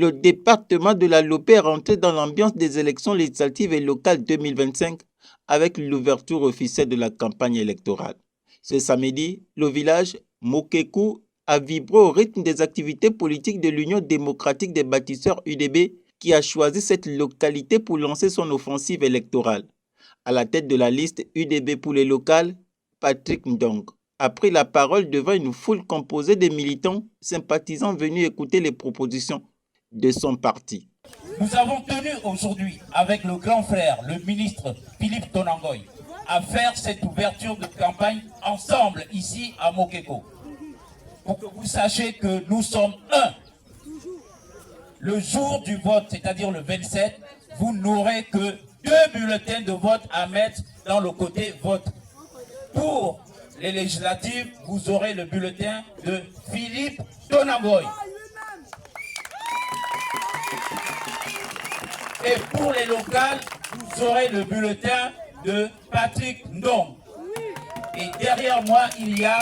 le département de la Lopé est rentré dans l'ambiance des élections législatives et locales 2025 avec l'ouverture officielle de la campagne électorale. Ce samedi, le village Mokekou a vibré au rythme des activités politiques de l'Union démocratique des bâtisseurs UDB qui a choisi cette localité pour lancer son offensive électorale. À la tête de la liste UDB pour les locales, Patrick Ndong a pris la parole devant une foule composée de militants sympathisants venus écouter les propositions de son parti. Nous avons tenu aujourd'hui avec le grand frère, le ministre Philippe Tonangoy, à faire cette ouverture de campagne ensemble ici à Mokekou. Pour que vous sachiez que nous sommes un. Le jour du vote, c'est-à-dire le 27, vous n'aurez que 2 bulletins de vote à mettre dans le côté vote. Pour les législatives, vous aurez le bulletin de Philippe Tonangoy. Et pour les locales, vous aurez le bulletin de Patrick Ndong. Et derrière moi, il y a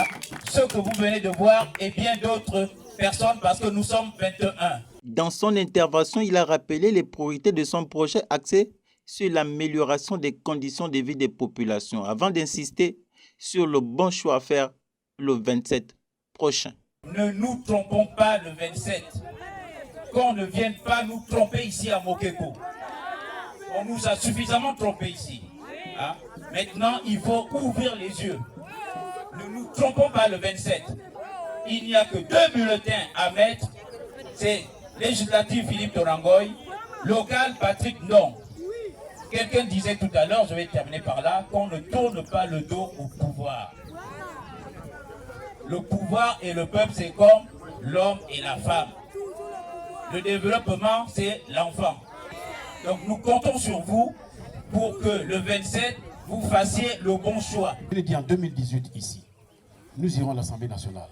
ce que vous venez de voir et bien d'autres personnes parce que nous sommes 21. Dans son intervention, il a rappelé les priorités de son projet axé sur l'amélioration des conditions de vie des populations avant d'insister sur le bon choix à faire le 27 prochain. Ne nous trompons pas le 27. Qu'on ne vienne pas nous tromper ici à Mokekou. On nous a suffisamment trompés ici. Hein? Maintenant, il faut ouvrir les yeux. Ne nous trompons pas le 27. Il n'y a que 2 bulletins à mettre. C'est législatif Philippe Tonangoy, local Patrick Ndong. Quelqu'un disait tout à l'heure, je vais terminer par là, qu'on ne tourne pas le dos au pouvoir. Le pouvoir et le peuple, c'est comme l'homme et la femme. Le développement, c'est l'enfant. Donc nous comptons sur vous pour que le 27, vous fassiez le bon choix. Je l'ai dit en 2018 ici, nous irons à l'Assemblée nationale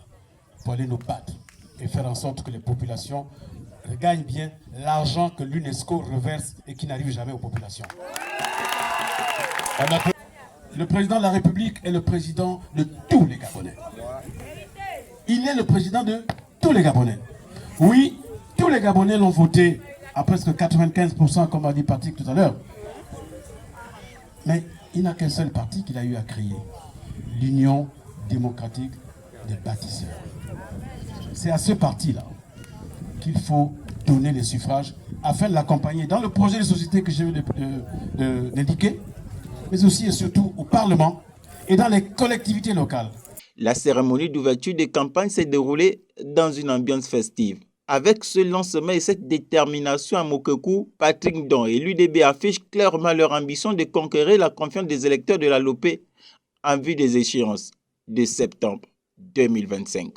pour aller nous battre et faire en sorte que les populations regagnent bien l'argent que l'UNESCO reverse et qui n'arrive jamais aux populations. Le président de la République est le président de tous les Gabonais. Il est le président de tous les Gabonais. Oui, tous les Gabonais l'ont voté à presque 95%, comme a dit Patrick tout à l'heure. Mais il n'a qu'un seul parti qu'il a eu à créer, l'Union démocratique des bâtisseurs. C'est à ce parti-là qu'il faut donner les suffrages afin de l'accompagner dans le projet de société que je viens d'indiquer, mais aussi et surtout au Parlement et dans les collectivités locales. La cérémonie d'ouverture des campagnes s'est déroulée dans une ambiance festive. Avec ce lancement et cette détermination à Mokekou, Patrick Ndong et l'UDB affichent clairement leur ambition de conquérir la confiance des électeurs de la Lopé en vue des échéances de septembre 2025.